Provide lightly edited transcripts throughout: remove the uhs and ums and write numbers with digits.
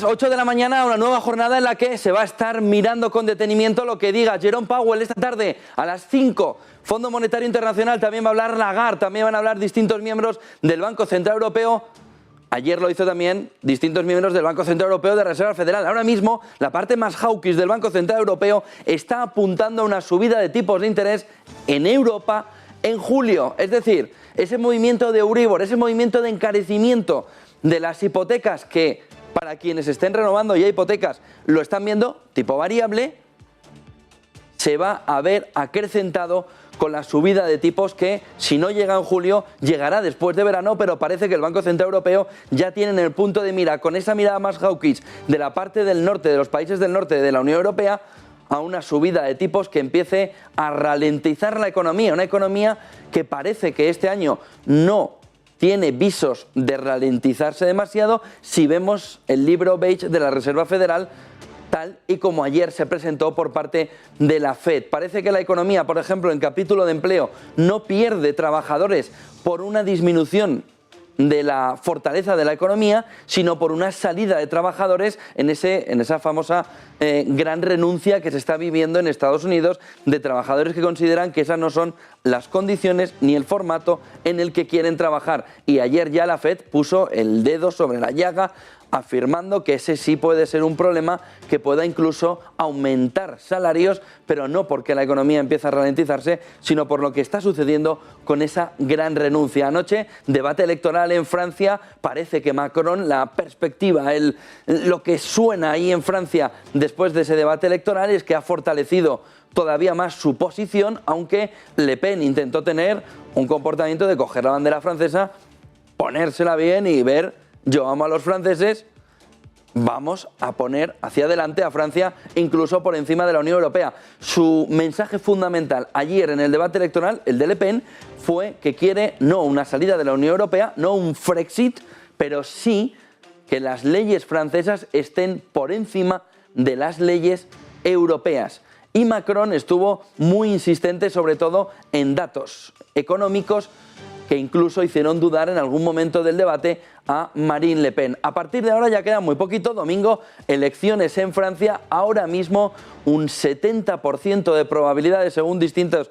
las 8 de la mañana, una nueva jornada en la que se va a estar mirando con detenimiento lo que diga Jerome Powell esta tarde a las 5. Fondo Monetario Internacional, también va a hablar Lagarde, también van a hablar distintos miembros del Banco Central Europeo. Ayer lo hizo también distintos miembros del Banco Central Europeo de Reserva Federal. Ahora mismo, la parte más hawkish del Banco Central Europeo está apuntando a una subida de tipos de interés en Europa en julio. Es decir, ese movimiento de Euribor, ese movimiento de encarecimiento de las hipotecas que, para quienes estén renovando ya hipotecas, lo están viendo, tipo variable, se va a ver acrecentado con la subida de tipos que, si no llega en julio, llegará después de verano, pero parece que el Banco Central Europeo ya tiene en el punto de mira, con esa mirada más hawkish de la parte del norte, de los países del norte de la Unión Europea, a una subida de tipos que empiece a ralentizar la economía, una economía que parece que este año no tiene visos de ralentizarse demasiado si vemos el libro beige de la Reserva Federal tal y como ayer se presentó por parte de la FED. Parece que la economía, por ejemplo, en capítulo de empleo, no pierde trabajadores por una disminución de la fortaleza de la economía, sino por una salida de trabajadores en esa famosa gran renuncia que se está viviendo en Estados Unidos, de trabajadores que consideran que esas no son las condiciones ni el formato en el que quieren trabajar. Y ayer ya la FED puso el dedo sobre la llaga, afirmando que ese sí puede ser un problema que pueda incluso aumentar salarios, pero no porque la economía empieza a ralentizarse, sino por lo que está sucediendo con esa gran renuncia. Anoche, debate electoral en Francia, parece que Macron, la perspectiva, lo que suena ahí en Francia después de ese debate electoral es que ha fortalecido todavía más su posición, aunque Le Pen intentó tener un comportamiento de coger la bandera francesa, ponérsela bien y ver: yo amo a los franceses, vamos a poner hacia adelante a Francia incluso por encima de la Unión Europea. Su mensaje fundamental ayer en el debate electoral, el de Le Pen, fue que quiere no una salida de la Unión Europea, no un Frexit, pero sí que las leyes francesas estén por encima de las leyes europeas. Y Macron estuvo muy insistente sobre todo en datos económicos que incluso hicieron dudar en algún momento del debate a Marine Le Pen. A partir de ahora ya queda muy poquito, domingo, elecciones en Francia, ahora mismo un 70% de probabilidades según distintas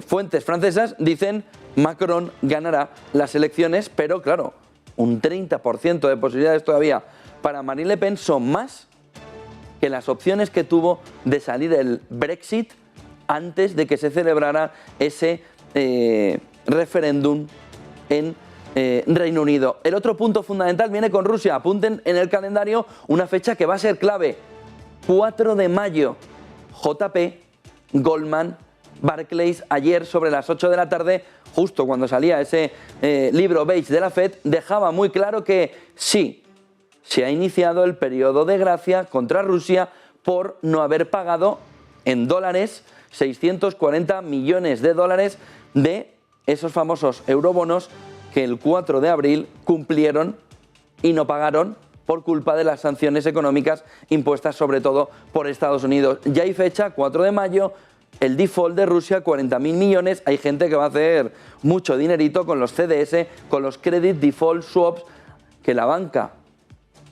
fuentes francesas dicen Macron ganará las elecciones, pero claro, un 30% de posibilidades todavía para Marine Le Pen son más que las opciones que tuvo de salir el Brexit antes de que se celebrara ese referéndum en Reino Unido. El otro punto fundamental viene con Rusia. Apunten en el calendario una fecha que va a ser clave. 4 de mayo, JP, Goldman, Barclays, ayer sobre las 8 de la tarde, justo cuando salía ese libro beige de la FED, dejaba muy claro que sí, se ha iniciado el periodo de gracia contra Rusia por no haber pagado en dólares 640 millones de dólares de esos famosos eurobonos que el 4 de abril cumplieron y no pagaron por culpa de las sanciones económicas impuestas sobre todo por Estados Unidos. Ya hay fecha, 4 de mayo, el default de Rusia, 40.000 millones. Hay gente que va a hacer mucho dinerito con los CDS, con los Credit Default Swaps, que la banca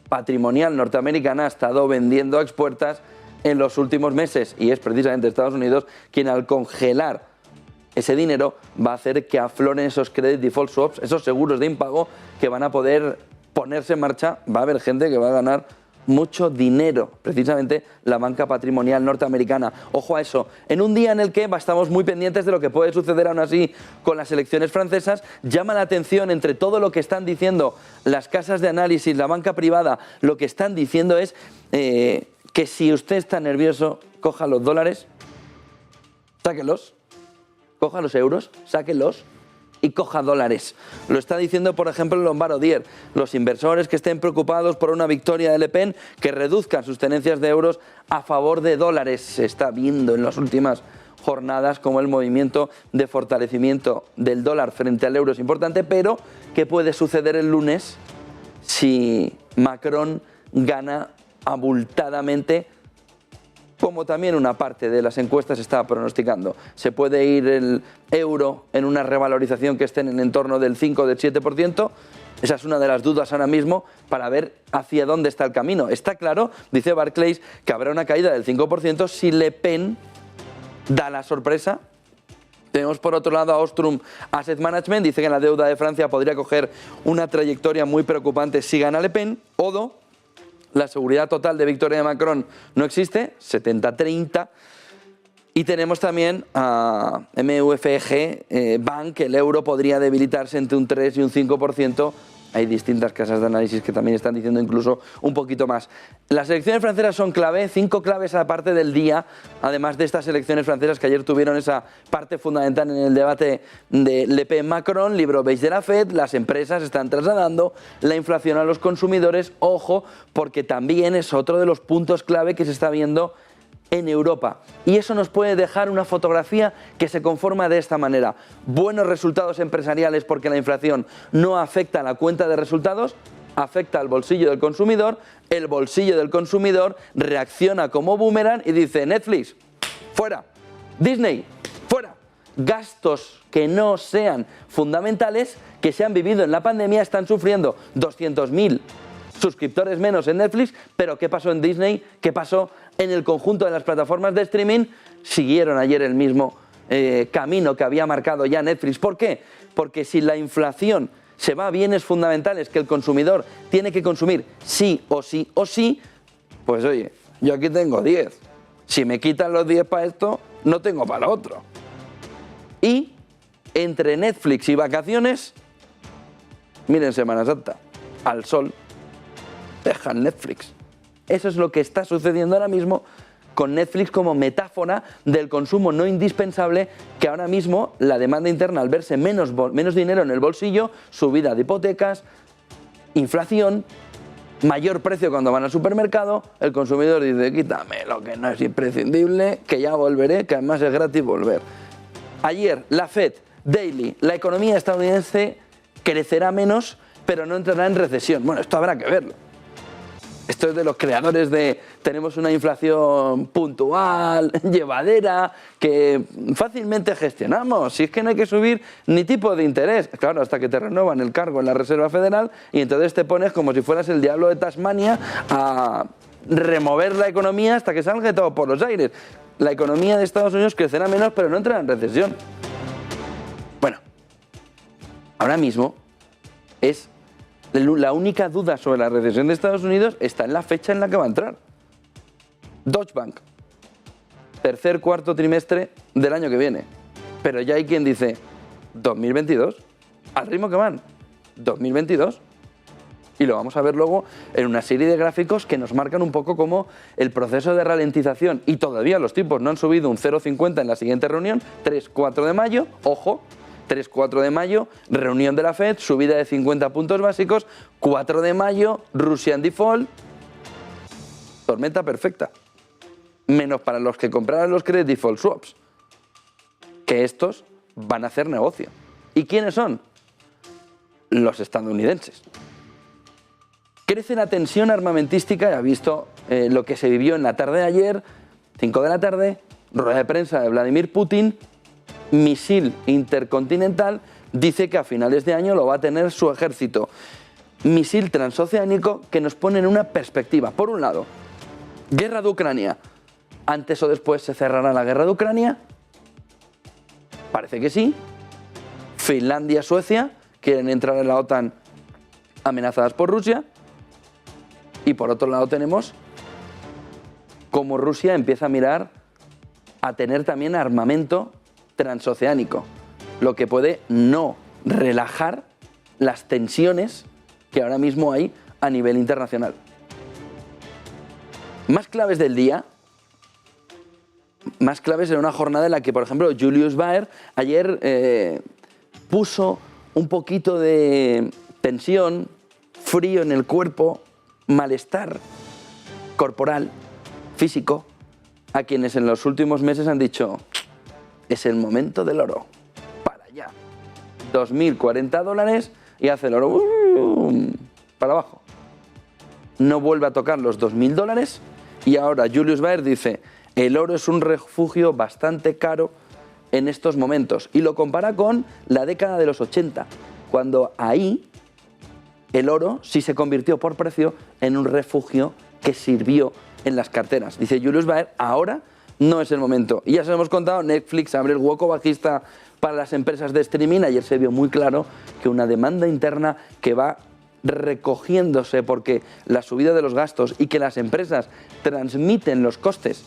patrimonial norteamericana ha estado vendiendo a expuertas en los últimos meses, y es precisamente Estados Unidos quien, al congelar ese dinero, va a hacer que afloren esos credit default swaps, esos seguros de impago que van a poder ponerse en marcha. Va a haber gente que va a ganar mucho dinero, precisamente la banca patrimonial norteamericana. Ojo a eso, en un día en el que estamos muy pendientes de lo que puede suceder aún así con las elecciones francesas. Llama la atención, entre todo lo que están diciendo las casas de análisis, la banca privada, lo que están diciendo es que si usted está nervioso, coja los dólares, sáquelos, coja los euros, sáquelos y coja dólares. Lo está diciendo, por ejemplo, Lombard Odier. Los inversores que estén preocupados por una victoria de Le Pen, que reduzcan sus tenencias de euros a favor de dólares. Se está viendo en las últimas jornadas como el movimiento de fortalecimiento del dólar frente al euro es importante, pero ¿qué puede suceder el lunes si Macron gana abultadamente, como también una parte de las encuestas está pronosticando? Se puede ir el euro en una revalorización que esté en el entorno del 5 o del 7%, Esa es una de las dudas ahora mismo para ver hacia dónde está el camino. Está claro, dice Barclays, que habrá una caída del 5% si Le Pen da la sorpresa. Tenemos por otro lado a Ostrom Asset Management, dice que la deuda de Francia podría coger una trayectoria muy preocupante si gana Le Pen. Odo, la seguridad total de victoria de Macron no existe, 70-30. Y tenemos también a MUFG Bank, que el euro podría debilitarse entre un 3 y un 5%. Hay distintas casas de análisis que también están diciendo incluso un poquito más. Las elecciones francesas son clave, 5 claves aparte del día, además de estas elecciones francesas que ayer tuvieron esa parte fundamental en el debate de Le Pen-Macron, libro beige de la Fed, las empresas están trasladando la inflación a los consumidores, ojo, porque también es otro de los puntos clave que se está viendo en Europa. Y eso nos puede dejar una fotografía que se conforma de esta manera. Buenos resultados empresariales porque la inflación no afecta a la cuenta de resultados, afecta al bolsillo del consumidor, el bolsillo del consumidor reacciona como boomerang y dice Netflix, fuera, Disney, fuera. Gastos que no sean fundamentales, que se han vivido en la pandemia, están sufriendo 200.000 suscriptores menos en Netflix, pero ¿qué pasó en Disney? ¿Qué pasó en el conjunto de las plataformas de streaming? Siguieron ayer el mismo camino que había marcado ya Netflix. ¿Por qué? Porque si la inflación se va a bienes fundamentales que el consumidor tiene que consumir sí o sí o sí, pues oye, yo aquí tengo 10. Si me quitan los 10 para esto, no tengo para lo otro. Y entre Netflix y vacaciones, miren Semana Santa, al sol, dejan Netflix. Eso es lo que está sucediendo ahora mismo con Netflix como metáfora del consumo no indispensable, que ahora mismo la demanda interna, al verse menos dinero en el bolsillo, subida de hipotecas, inflación, mayor precio cuando van al supermercado, el consumidor dice, quítame lo que no es imprescindible, que ya volveré, que además es gratis volver. Ayer, la Fed, Daily, la economía estadounidense crecerá menos, pero no entrará en recesión. Bueno, esto habrá que verlo. Esto es de los creadores de tenemos una inflación puntual, llevadera, que fácilmente gestionamos. Si es que no hay que subir ni tipo de interés. Claro, hasta que te renuevan el cargo en la Reserva Federal y entonces te pones como si fueras el diablo de Tasmania a remover la economía hasta que salga todo por los aires. La economía de Estados Unidos crecerá menos, pero no entrará en recesión. Bueno, ahora mismo es la única duda sobre la recesión de Estados Unidos está en la fecha en la que va a entrar. Deutsche Bank, tercer, cuarto trimestre del año que viene. Pero ya hay quien dice, 2022, al ritmo que van, 2022. Y lo vamos a ver luego en una serie de gráficos que nos marcan un poco como el proceso de ralentización. Y todavía los tipos no han subido un 0,50 en la siguiente reunión, 3-4 de mayo, ojo. 3-4 de mayo, reunión de la Fed, subida de 50 puntos básicos, 4 de mayo, Russian Default, tormenta perfecta. Menos para los que compraron los Credit Default Swaps, que estos van a hacer negocio. ¿Y quiénes son? Los estadounidenses. Crece la tensión armamentística, ya ha visto lo que se vivió en la tarde de ayer, 5 de la tarde, rueda de prensa de Vladimir Putin, misil intercontinental, dice que a finales de año lo va a tener su ejército. Misil transoceánico que nos pone en una perspectiva. Por un lado, guerra de Ucrania. ¿Antes o después se cerrará la guerra de Ucrania? Parece que sí. Finlandia, Suecia quieren entrar en la OTAN amenazadas por Rusia. Y por otro lado tenemos cómo Rusia empieza a mirar a tener también armamento transoceánico, lo que puede no relajar las tensiones que ahora mismo hay a nivel internacional. Más claves del día, más claves en una jornada en la que, por ejemplo, Julius Baer ayer puso un poquito de tensión, frío en el cuerpo, malestar corporal, físico, a quienes en los últimos meses han dicho, es el momento del oro, para allá, $2.040 y hace el oro para abajo. No vuelve a tocar los $2.000 y ahora Julius Baer dice, el oro es un refugio bastante caro en estos momentos y lo compara con la década de los 80, cuando ahí el oro sí se convirtió por precio en un refugio que sirvió en las carteras. Dice Julius Baer, ahora no es el momento. Y ya se lo hemos contado, Netflix abre el hueco bajista para las empresas de streaming. Ayer se vio muy claro que una demanda interna que va recogiéndose porque la subida de los gastos y que las empresas transmiten los costes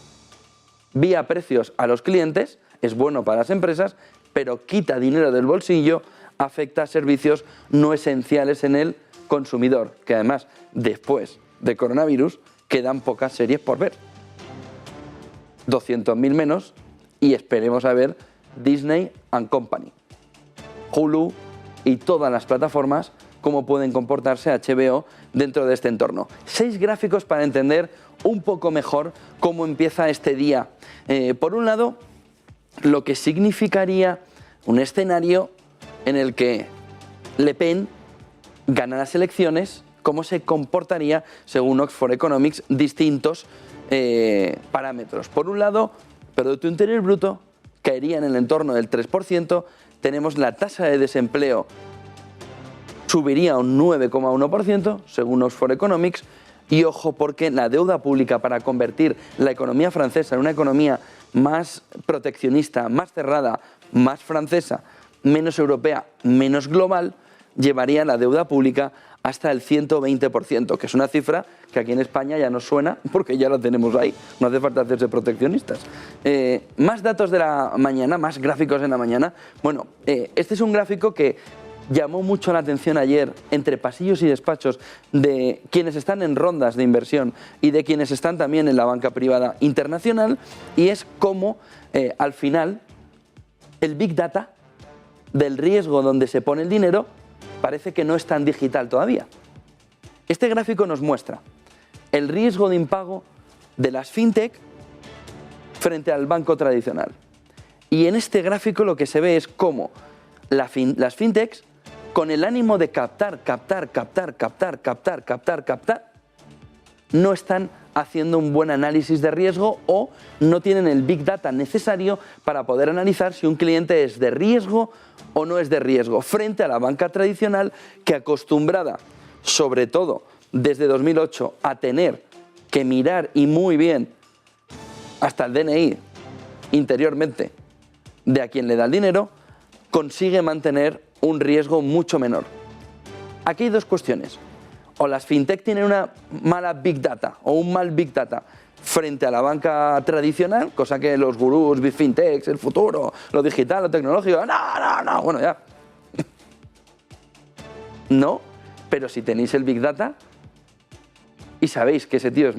vía precios a los clientes es bueno para las empresas, pero quita dinero del bolsillo, afecta a servicios no esenciales en el consumidor, que además, después de coronavirus, quedan pocas series por ver. 200.000 menos y esperemos a ver Disney and Company, Hulu y todas las plataformas cómo pueden comportarse HBO dentro de este entorno. 6 gráficos para entender un poco mejor cómo empieza este día. Por un lado, lo que significaría un escenario en el que Le Pen gana las elecciones, cómo se comportaría, según Oxford Economics, distintos parámetros. Por un lado, Producto Interior Bruto caería en el entorno del 3%, tenemos la tasa de desempleo subiría a un 9,1%, según Oxford Economics, y ojo porque la deuda pública para convertir la economía francesa en una economía más proteccionista, más cerrada, más francesa, menos europea, menos global, llevaría la deuda pública hasta el 120%, que es una cifra que aquí en España ya nos suena porque ya la tenemos ahí, no hace falta hacerse proteccionistas. Más datos de la mañana, más gráficos en la mañana. Bueno, este es un gráfico que llamó mucho la atención ayer entre pasillos y despachos de quienes están en rondas de inversión y de quienes están también en la banca privada internacional, y es cómo al final el Big Data del riesgo donde se pone el dinero parece que no es tan digital todavía. Este gráfico nos muestra el riesgo de impago de las fintech frente al banco tradicional. Y en este gráfico lo que se ve es cómo las fintechs, con el ánimo de captar, no están haciendo un buen análisis de riesgo o no tienen el Big Data necesario para poder analizar si un cliente es de riesgo o no es de riesgo, frente a la banca tradicional que, acostumbrada, sobre todo desde 2008, a tener que mirar y muy bien hasta el DNI interiormente de a quien le da el dinero, consigue mantener un riesgo mucho menor. Aquí hay dos cuestiones. O las fintech tienen una mala Big Data o un mal Big Data frente a la banca tradicional, cosa que los gurús, Big Fintechs, el futuro, lo digital, lo tecnológico, no, bueno, ya. No, pero si tenéis el Big Data y sabéis que ese tío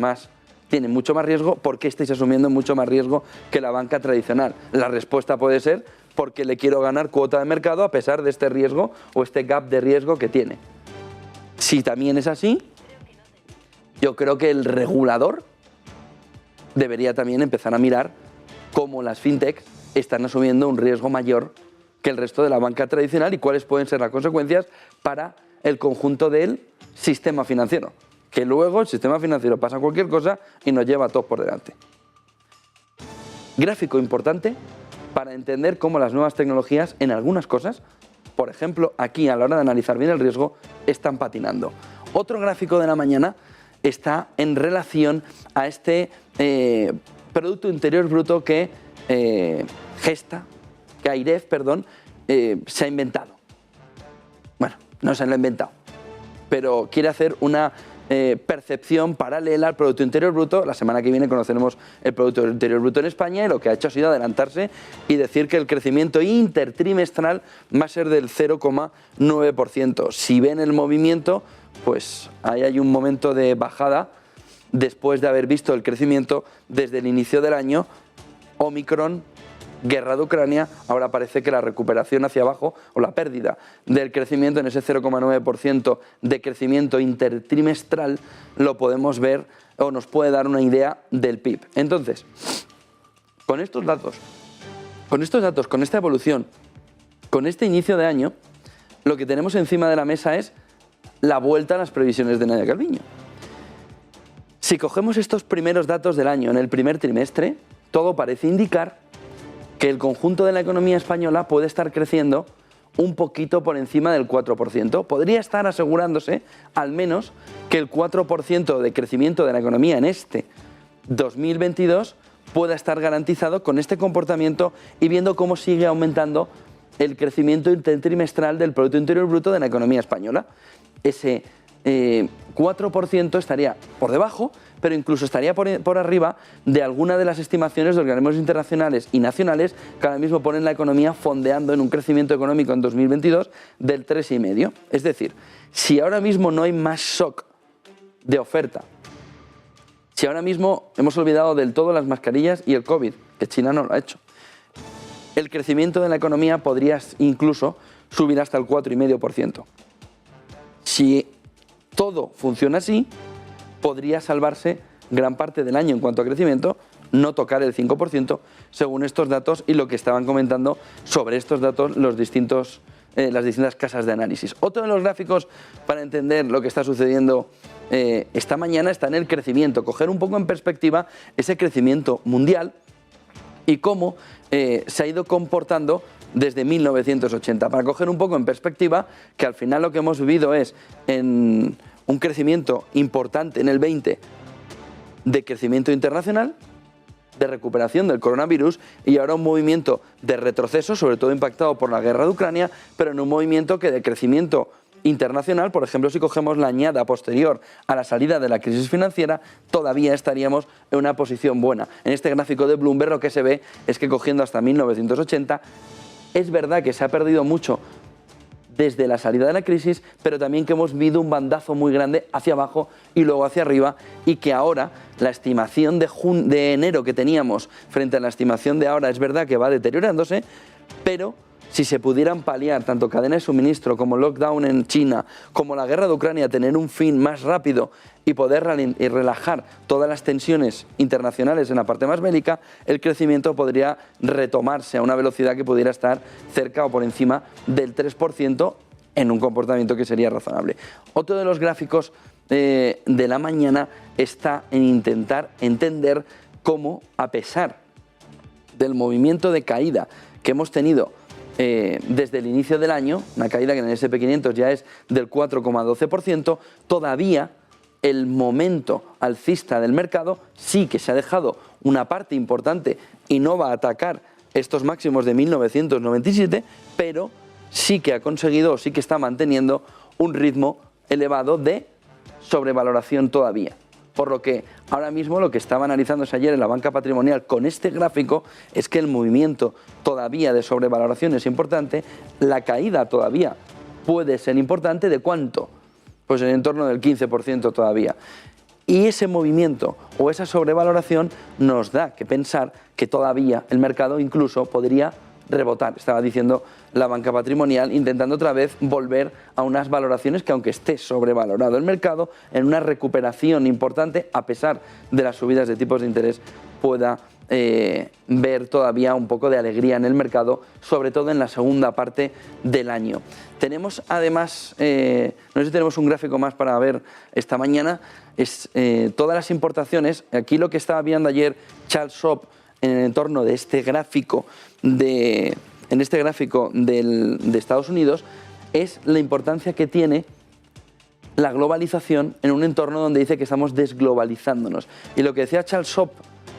tiene mucho más riesgo, ¿por qué estáis asumiendo mucho más riesgo que la banca tradicional? La respuesta puede ser porque le quiero ganar cuota de mercado a pesar de este riesgo o este gap de riesgo que tiene. Si también es así, yo creo que el regulador debería también empezar a mirar cómo las fintechs están asumiendo un riesgo mayor que el resto de la banca tradicional y cuáles pueden ser las consecuencias para el conjunto del sistema financiero. Que luego el sistema financiero pasa cualquier cosa y nos lleva a todos por delante. Gráfico importante para entender cómo las nuevas tecnologías en algunas cosas, por ejemplo, aquí a la hora de analizar bien el riesgo, están patinando. Otro gráfico de la mañana está en relación a este Producto Interior Bruto que AIREF, se ha inventado. Bueno, no se lo ha inventado, pero quiere hacer una percepción paralela al Producto Interior Bruto. La semana que viene conoceremos el Producto Interior Bruto en España y lo que ha hecho ha sido adelantarse y decir que el crecimiento intertrimestral va a ser del 0,9%. Si ven el movimiento, pues ahí hay un momento de bajada después de haber visto el crecimiento desde el inicio del año. Omicron, guerra de Ucrania, ahora parece que la recuperación hacia abajo o la pérdida del crecimiento en ese 0,9% de crecimiento intertrimestral lo podemos ver o nos puede dar una idea del PIB. Entonces, con estos datos, con esta evolución, con este inicio de año, lo que tenemos encima de la mesa es la vuelta a las previsiones de Nadia Calviño. Si cogemos estos primeros datos del año en el primer trimestre, todo parece indicar que el conjunto de la economía española puede estar creciendo un poquito por encima del 4%. Podría estar asegurándose al menos que el 4% de crecimiento de la economía en este 2022 pueda estar garantizado con este comportamiento y viendo cómo sigue aumentando el crecimiento trimestral del Producto Interior Bruto de la economía española. Ese 4% estaría por debajo, pero incluso estaría por arriba de alguna de las estimaciones de organismos internacionales y nacionales que ahora mismo ponen la economía fondeando en un crecimiento económico en 2022 del 3,5%. Es decir, si ahora mismo no hay más shock de oferta, si ahora mismo hemos olvidado del todo las mascarillas y el COVID, que China no lo ha hecho, el crecimiento de la economía podría incluso subir hasta el 4,5%. Si todo funciona así, podría salvarse gran parte del año en cuanto a crecimiento, no tocar el 5% según estos datos y lo que estaban comentando sobre estos datos las distintas casas de análisis. Otro de los gráficos para entender lo que está sucediendo esta mañana está en el crecimiento, coger un poco en perspectiva ese crecimiento mundial y cómo se ha ido comportando desde 1980, para coger un poco en perspectiva que al final lo que hemos vivido es en un crecimiento importante en el 20 de crecimiento internacional, de recuperación del coronavirus y ahora un movimiento de retroceso, sobre todo impactado por la guerra de Ucrania, pero en un movimiento que de crecimiento internacional, por ejemplo, si cogemos la añada posterior a la salida de la crisis financiera, todavía estaríamos en una posición buena. En este gráfico de Bloomberg lo que se ve es que cogiendo hasta 1980, es verdad que se ha perdido mucho desde la salida de la crisis, pero también que hemos vivido un bandazo muy grande hacia abajo y luego hacia arriba y que ahora la estimación de enero que teníamos frente a la estimación de ahora es verdad que va deteriorándose, pero si se pudieran paliar tanto cadena de suministro como lockdown en China, como la guerra de Ucrania, tener un fin más rápido y poder relajar todas las tensiones internacionales en la parte más bélica, el crecimiento podría retomarse a una velocidad que pudiera estar cerca o por encima del 3% en un comportamiento que sería razonable. Otro de los gráficos de la mañana está en intentar entender cómo, a pesar del movimiento de caída que hemos tenido desde el inicio del año, una caída que en el S&P 500 ya es del 4,12%, todavía el momento alcista del mercado sí que se ha dejado una parte importante y no va a atacar estos máximos de 1997, pero sí que ha conseguido, sí que está manteniendo un ritmo elevado de sobrevaloración todavía. Por lo que ahora mismo lo que estaba analizándose ayer en la banca patrimonial con este gráfico es que el movimiento todavía de sobrevaloración es importante, la caída todavía puede ser importante, ¿de cuánto? Pues en torno del 15% todavía. Y ese movimiento o esa sobrevaloración nos da que pensar que todavía el mercado incluso podría rebotar, estaba diciendo la banca patrimonial, intentando otra vez volver a unas valoraciones que, aunque esté sobrevalorado el mercado, en una recuperación importante, a pesar de las subidas de tipos de interés, pueda ver todavía un poco de alegría en el mercado, sobre todo en la segunda parte del año. Tenemos además, no sé si tenemos un gráfico más para ver esta mañana, es todas las importaciones. Aquí lo que estaba viendo ayer Charles Schwab en el entorno de este gráfico de Estados Unidos es la importancia que tiene la globalización en un entorno donde dice que estamos desglobalizándonos. Y lo que decía Charles Schwab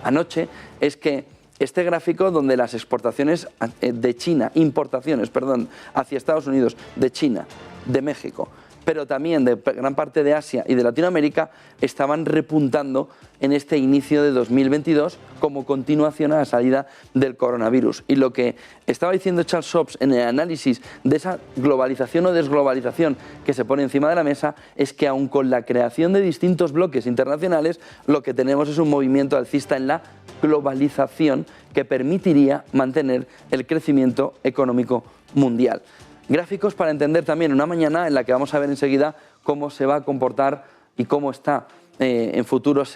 anoche es que este gráfico donde las exportaciones de China, importaciones, perdón, hacia Estados Unidos, de China, de México, pero también de gran parte de Asia y de Latinoamérica, estaban repuntando en este inicio de 2022 como continuación a la salida del coronavirus. Y lo que estaba diciendo Charles Schwab en el análisis de esa globalización o desglobalización que se pone encima de la mesa es que aun con la creación de distintos bloques internacionales, lo que tenemos es un movimiento alcista en la globalización que permitiría mantener el crecimiento económico mundial. Gráficos para entender también una mañana en la que vamos a ver enseguida cómo se va a comportar y cómo está en futuros